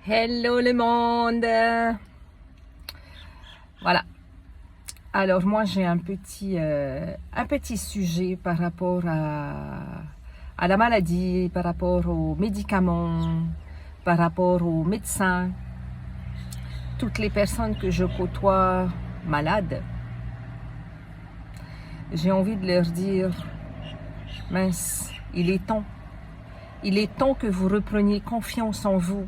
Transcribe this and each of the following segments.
Hello le monde. Voilà. Alors moi j'ai un petit sujet par rapport à la maladie, par rapport aux médicaments, par rapport aux médecins, toutes les personnes que je côtoie malades. J'ai envie de leur dire, mince, il est temps. Il est temps que vous repreniez confiance en vous.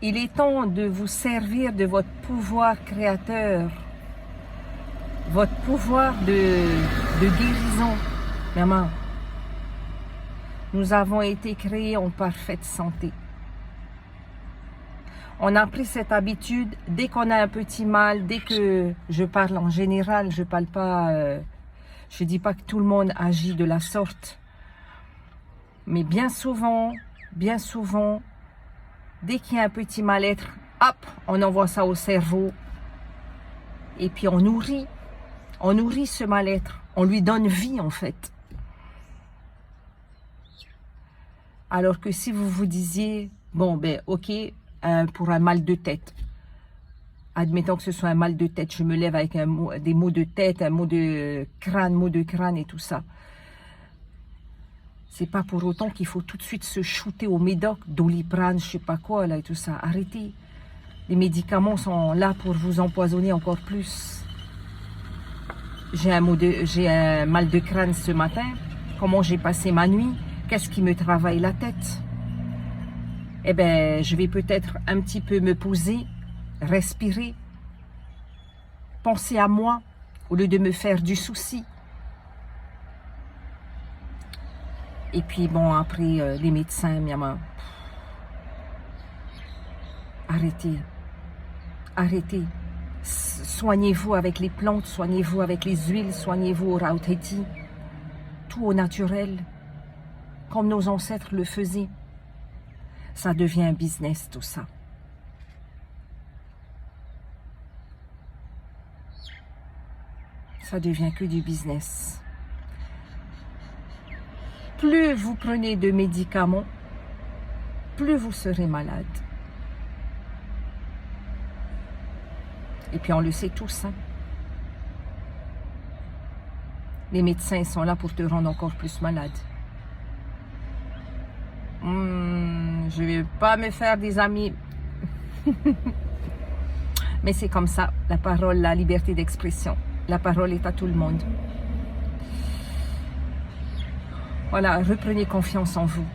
Il est temps de vous servir de votre pouvoir créateur, votre pouvoir de guérison. Maman, nous avons été créés en parfaite santé. On a pris cette habitude, dès qu'on a un petit mal, dès que je parle en général, je parle pas, je dis pas que tout le monde agit de la sorte. Mais bien souvent, dès qu'il y a un petit mal-être, hop, on envoie ça au cerveau. Et puis on nourrit ce mal-être. On lui donne vie en fait. Alors que si vous vous disiez, bon ben ok, pour un mal de tête, admettons que ce soit un mal de tête, je me lève avec des maux de tête, un mot de crâne et tout ça. C'est pas pour autant qu'il faut tout de suite se shooter au médoc, Doliprane, je sais pas quoi là et tout ça. Arrêtez. Les médicaments sont là pour vous empoisonner encore plus. J'ai un mal de crâne ce matin. Comment j'ai passé ma nuit? Qu'est-ce qui me travaille la tête? Eh ben, je vais peut-être un petit peu me poser, respirer, penser à moi au lieu de me faire du souci. Et puis bon, après, les médecins, arrêtez. Soignez-vous avec les plantes, soignez-vous avec les huiles, soignez-vous au Rautheti. Tout au naturel, comme nos ancêtres le faisaient. Ça devient un business, tout ça. Ça devient que du business. Plus vous prenez de médicaments, plus vous serez malade. Et puis on le sait tous, hein. Les médecins sont là pour te rendre encore plus malade. Je vais pas me faire des amis. Mais c'est comme ça, la parole, la liberté d'expression. La parole est à tout le monde. Voilà, reprenez confiance en vous.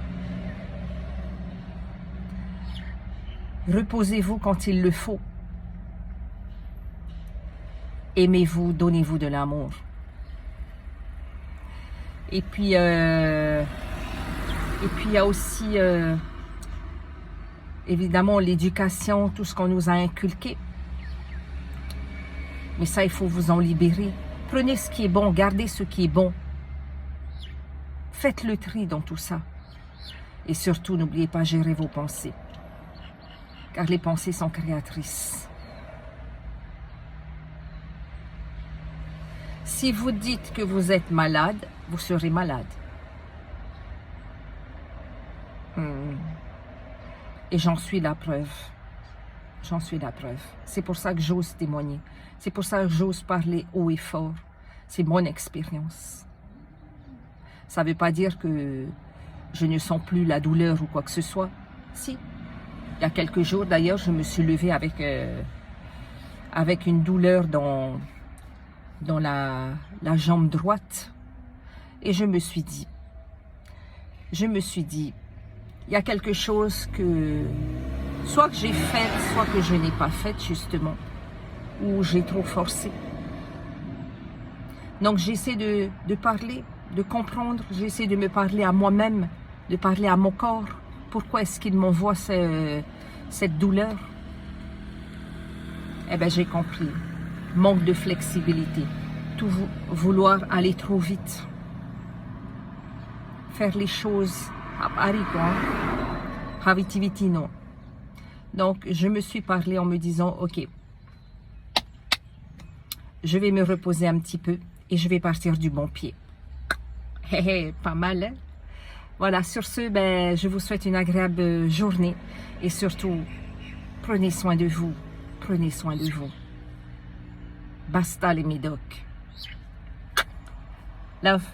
Reposez-vous quand il le faut. Aimez-vous, donnez-vous de l'amour. Et puis, il y a aussi, évidemment, l'éducation, tout ce qu'on nous a inculqué. Mais ça, il faut vous en libérer. Prenez ce qui est bon, gardez ce qui est bon. Faites le tri dans tout ça. Et surtout, n'oubliez pas, gérer vos pensées. Car les pensées sont créatrices. Si vous dites que vous êtes malade, vous serez malade. Et j'en suis la preuve. J'en suis la preuve. C'est pour ça que j'ose témoigner. C'est pour ça que j'ose parler haut et fort. C'est mon expérience. Ça ne veut pas dire que je ne sens plus la douleur ou quoi que ce soit. Si. Il y a quelques jours, d'ailleurs, je me suis levée avec une douleur dans la jambe droite. Et je me suis dit, il y a quelque chose que, soit que j'ai fait, soit que je n'ai pas fait, justement, ou j'ai trop forcé. Donc j'essaie de parler, de comprendre, j'essaie de me parler à moi-même, de parler à mon corps. Pourquoi est-ce qu'il m'envoie cette douleur? Eh bien, j'ai compris. Manque de flexibilité. Tout vouloir aller trop vite. Faire les choses à Paris, quoi. Ravitiviti, non. Donc, je me suis parlé en me disant, ok, je vais me reposer un petit peu et je vais partir du bon pied. Hé, pas mal, hein? Voilà, sur ce, ben, je vous souhaite une agréable journée et surtout, prenez soin de vous. Prenez soin de vous. Basta les médocs. Love.